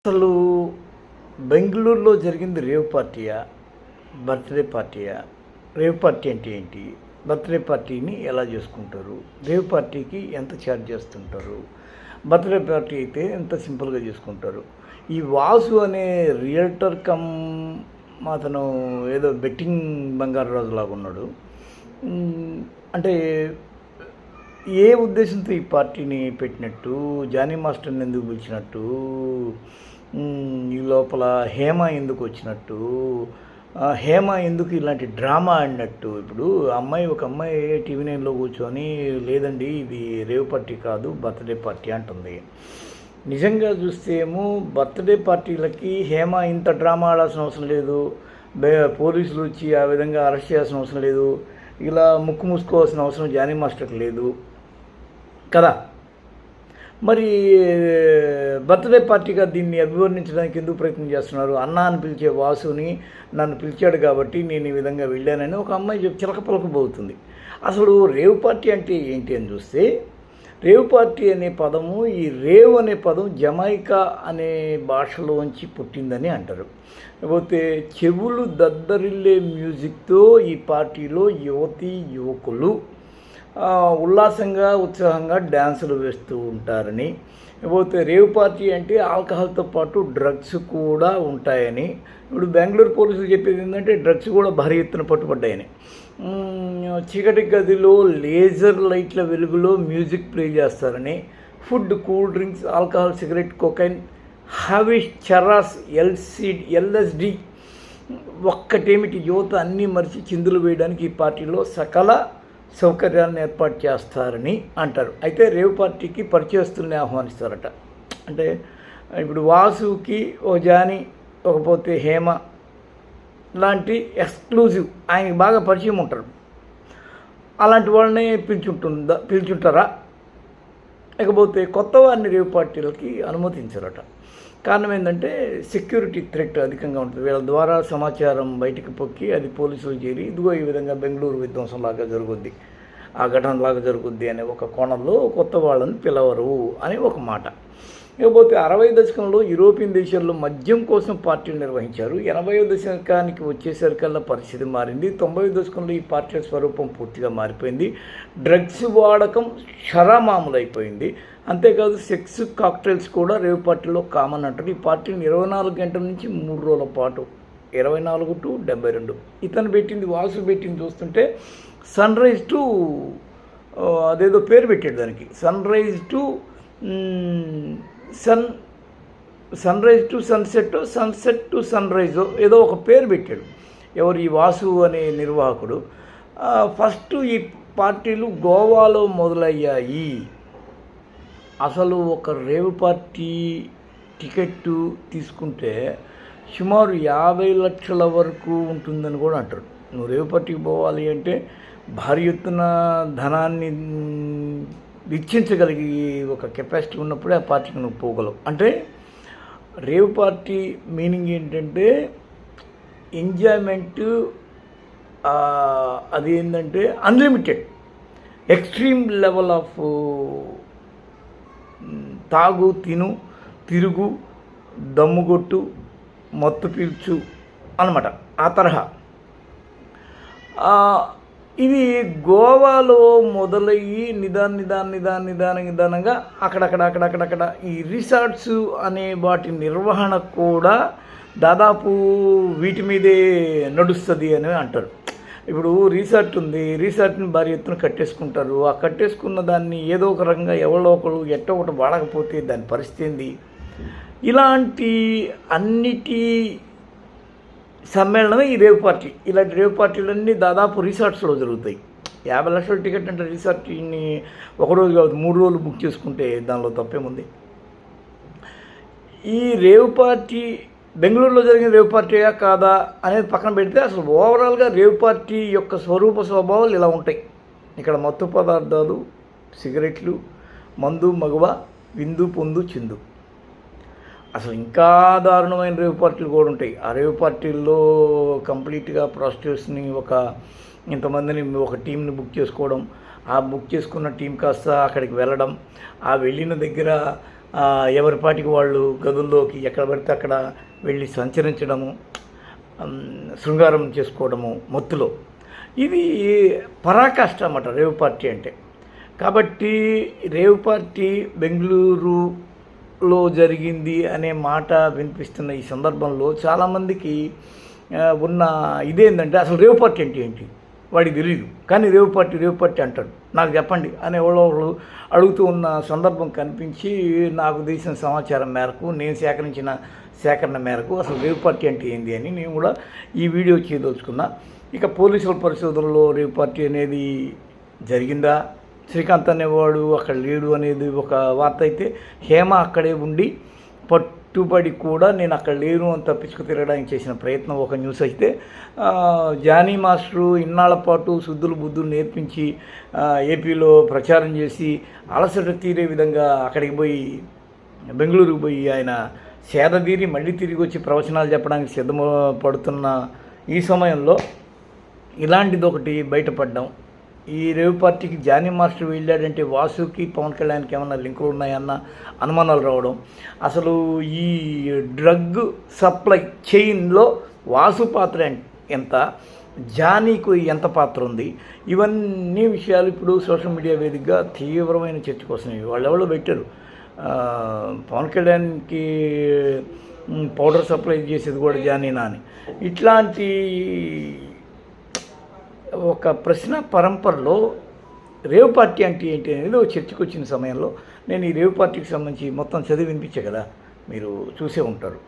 అసలు బెంగుళూరులో జరిగింది రేవ్ పార్టీయా? బర్త్‌డే పార్టీయా? రేవ్ పార్టీ అంటే ఏంటి? బర్త్‌డే పార్టీని ఎలా చేసుకుంటారు? రేవ్ పార్టీకి ఎంత ఛార్జ్ చేస్తుంటారు? బర్త్‌డే పార్టీ అయితే ఎంత సింపుల్‌గా చేసుకుంటారు? ఈ వాసు అనే రియల్టర్ కమ్ అతను ఏదో బెట్టింగ్ బంగారు రాజులాగా ఉన్నాడు. అంటే ఏ ఉద్దేశంతో ఈ పార్టీని పెట్టినట్టు? జానీ మాస్టర్‌ని ఎందుకు పిలిచినట్టు? ఈ లోపల హేమ ఎందుకు వచ్చినట్టు? హేమ ఎందుకు ఇలాంటి డ్రామా ఆడినట్టు? ఇప్పుడు ఒక అమ్మాయి టీవీ నైన్‌లో కూర్చొని లేదండి ఇది రేవ్ పార్టీ కాదు బర్త్‌డే పార్టీ అంటుంది. నిజంగా చూస్తే ఏమో బర్త్‌డే పార్టీలకి హేమ ఇంత డ్రామా ఆడాల్సిన అవసరం లేదు. పోలీసులు వచ్చి ఆ విధంగా అరెస్ట్ చేయాల్సిన అవసరం లేదు. ఇలా ముక్కు మూసుకోవాల్సిన అవసరం జానీ మాస్టర్కి లేదు కదా. మరి బర్త్‌డే పార్టీగా దీన్ని అభివర్ణించడానికి ఎందుకు ప్రయత్నం చేస్తున్నారు? అన్న అని పిలిచే వాసుని నన్ను పిలిచాడు కాబట్టి నేను ఈ విధంగా వెళ్ళానని ఒక అమ్మాయి చిలక పలకబోతుంది. అసలు రేవ్ పార్టీ అంటే ఏంటి అని చూస్తే, రేవ్ పార్టీ అనే పదము, ఈ రేవ్ అనే పదం జమైకా అనే భాషలోంచి పుట్టిందని అంటారు. లేకపోతే చెవులు దద్దరిల్లే మ్యూజిక్తో ఈ పార్టీలో యువతీ యువకులు ఉల్లాసంగా ఉత్సాహంగా డ్యాన్సులు వేస్తూ ఉంటారని. లేకపోతే రేవ్ పార్టీ అంటే ఆల్కహాల్తో పాటు డ్రగ్స్ కూడా ఉంటాయని. ఇప్పుడు బెంగళూరు పోలీసులు చెప్పేది ఏంటంటే డ్రగ్స్ కూడా భారీ ఎత్తున పట్టుబడ్డాయని. చీకటి గదిలో లేజర్ లైట్ల వెలుగులో మ్యూజిక్ ప్లే చేస్తారని. Food, cool drinks, alcohol, cigarette, cocaine, hashish, charas, LSD ఒక్కటేమిటి యువత అన్నీ మరిచి చిందులు వేయడానికి ఈ పార్టీలో సకల సౌకర్యాలను ఏర్పాటు చేస్తారని అంటారు. అయితే రేవ్ పార్టీకి పరిచయస్తుల్ని ఆహ్వానిస్తారట. అంటే ఇప్పుడు వాసుకి ఓ జానీ, ఒకపోతే హేమ లాంటి ఎక్స్క్లూజివ్ ఆయనకి బాగా పరిచయం ఉంటారు. అలాంటి వాళ్ళని పిలుచుంటారా? లేకపోతే కొత్త వారిని రేవ్ పార్టీలకి అనుమతించారట. కారణం ఏంటంటే సెక్యూరిటీ థ్రెట్ అధికంగా ఉంటుంది. వీళ్ళ ద్వారా సమాచారం బయటికి పొక్కి అది పోలీసులు చేరి ఇదిగో ఈ విధంగా బెంగళూరు విధ్వంసంలాగా జరుగుద్ది, ఆ ఘటనలాగా జరుగుద్ది అనే ఒక కోణంలో కొత్త వాళ్ళని పిలవరు అని ఒక మాట. లేకపోతే 60 దశకంలో యూరోపియన్ దేశాల్లో మద్యం కోసం పార్టీలు నిర్వహించారు. 80వ దశకానికి వచ్చేసరికల్లా పరిస్థితి మారింది. 90వ దశకంలో ఈ పార్టీల స్వరూపం పూర్తిగా మారిపోయింది. డ్రగ్స్ వాడకం షరామామూలైపోయింది. అంతేకాదు సెక్స్ కాక్టైల్స్ కూడా రేవ్ పార్టీలో కామన్ అంటారు. ఈ పార్టీని 24 గంటల నుంచి 3 రోజుల పాటు 24 to 72 ఇతను పెట్టింది, వాసు పెట్టింది చూస్తుంటే సన్ రైజ్ టు అదేదో పేరు పెట్టాడు దానికి, sunrise to sunset, sunset to sunrise ఏదో ఒక పేరు పెట్టాడు ఎవరు ఈ వాసు అనే నిర్వాహకుడు. ఫస్ట్ ఈ పార్టీలు గోవాలో మొదలయ్యాయి. అసలు ఒక రేవ్ పార్టీ టికెట్టు తీసుకుంటే సుమారు 50 లక్షల వరకు ఉంటుందని కూడా అంటారు. నువ్వు రేవ్ పార్టీకి పోవాలి అంటే భారీ ఎత్తున ధనాన్ని వెచ్చించగలిగి ఒక కెపాసిటీ ఉన్నప్పుడే ఆ పార్టీకి నువ్వు పోగలవు. అంటే రేవ్ పార్టీ మీనింగ్ ఏంటంటే ఎంజాయ్మెంటు, అది ఏంటంటే అన్లిమిటెడ్ ఎక్స్ట్రీమ్ లెవెల్ ఆఫ్ తాగు, తిను, తిరుగు, దమ్ముగొట్టు, మత్తు పీల్చు అన్నమాట. ఆ తరహా ఇది గోవాలో మొదలయ్యి నిదానంగా అక్కడక్కడ ఈ రిసార్ట్స్ అనే వాటి నిర్వహణ కూడా దాదాపు వీటి మీదే నడుస్తుంది అని అంటారు. ఇప్పుడు రిసార్ట్ ఉంది, రిసార్ట్ని భారీ ఎత్తున కట్టేసుకుంటారు. ఆ కట్టేసుకున్న దాన్ని ఏదో ఒక రకంగా ఎవరో ఒకరు ఎట్టో ఒకటి వాడకపోతే దాని పరిస్థితి ఏంది? ఇలాంటి అన్నిటి సమ్మేళనమే ఈ రేవ్ పార్టీ. ఇలాంటి రేవ్ పార్టీలన్నీ దాదాపు రిసార్ట్స్లో జరుగుతాయి. 50 లక్షల టికెట్ అంటే రిసార్ట్ని ఒకరోజు కాదు 3 రోజులు బుక్ చేసుకుంటే దానిలో తప్పేముంది? ఈ రేవ్ పార్టీ బెంగళూరులో జరిగిన రేవ్ పార్టీయా కాదా అనేది పక్కన పెడితే అసలు ఓవరాల్గా రేవ్ పార్టీ యొక్క స్వరూప స్వభావాలు ఇలా ఉంటాయి. ఇక్కడ మత్తు పదార్థాలు, సిగరెట్లు, మందు, మగువ, విందు, పొందు, చిందు. అసలు ఇంకా దారుణమైన రేవ్ పార్టీలు కూడా ఉంటాయి. ఆ రేవ్ పార్టీల్లో కంప్లీట్గా ప్రాస్టిట్యూట్స్ని ఇంతమందిని ఒక టీంని బుక్ చేసుకోవడం, ఆ బుక్ చేసుకున్న టీం కాస్త అక్కడికి వెళ్ళడం, ఆ వెళ్ళిన దగ్గర ఎవరి పాటికి వాళ్ళు గదుల్లోకి ఎక్కడ పడితే అక్కడ వెళ్ళి సంచరించడము, శృంగారం చేసుకోవడము మత్తులో. ఇది పరాకాష్ట అన్నమాట రేవ్ పార్టీ అంటే. కాబట్టి రేవ్ పార్టీ బెంగళూరులో జరిగింది అనే మాట వినిపిస్తున్న ఈ సందర్భంలో చాలామందికి ఉన్న ఇదేంటంటే అసలు రేవ్ పార్టీ అంటే ఏంటి వాడికి తెలియదు. కానీ రేవ్ పార్టీ అంటాడు, నాకు చెప్పండి అనే వాళ్ళు అడుగుతూ ఉన్న సందర్భం కనిపించి నాకు తెలిసిన సమాచారం మేరకు, నేను సేకరణ మేరకు అసలు రేవ్ పార్టీ అంటే ఏంది అని నేను కూడా ఈ వీడియో చేయదలుచుకున్నా. ఇక పోలీసుల పరిశోధనలో రేవ్ పార్టీ అనేది జరిగిందా, శ్రీకాంత్ అనేవాడు అక్కడ లేడు అనేది ఒక వార్త అయితే, హేమ అక్కడే ఉండి పట్టుబడి కూడా నేను అక్కడ లేను అని తప్పించుకు తిరగడానికి చేసిన ప్రయత్నం ఒక న్యూస్ అయితే, జానీ మాస్టరు ఇన్నాళ్ల పాటు శుద్ధులు బుద్ధులు నేర్పించి ఏపీలో ప్రచారం చేసి అలసట తీరే విధంగా అక్కడికి పోయి బెంగళూరుకు పోయి ఆయన సేద తీరి మళ్ళీ తిరిగి వచ్చి ప్రవచనాలు చెప్పడానికి సిద్ధపడుతున్న ఈ సమయంలో ఇలాంటిది ఒకటి బయటపడ్డాం. ఈ రేవ్ పార్టీకి జానీ మాస్టర్ వెళ్ళాడంటే వాసుకి పవన్ కళ్యాణ్కి ఏమన్నా లింకులు ఉన్నాయన్న అనుమానాలు రావడం, అసలు ఈ డ్రగ్ సప్లై చైన్లో వాసు పాత్ర ఎంత, జానీకు ఎంత పాత్ర ఉంది, ఇవన్నీ విషయాలు ఇప్పుడు సోషల్ మీడియా వేదికగా తీవ్రమైన చర్చకు వస్తున్నాయి. వాళ్ళెవరో పెట్టారు, పవన్ కళ్యాణ్కి పౌడర్ సప్లై చేసేది కూడా జానీనా అని. ఇట్లాంటి ఒక ప్రశ్న పరంపరలో రేవ్ పార్టీ అంటే ఏంటి అనేది ఒక చర్చకు వచ్చిన సమయంలో నేను ఈ రేవ్ పార్టీకి సంబంధించి మొత్తం చదివి వినిపించే కదా, మీరు చూసే ఉంటారు.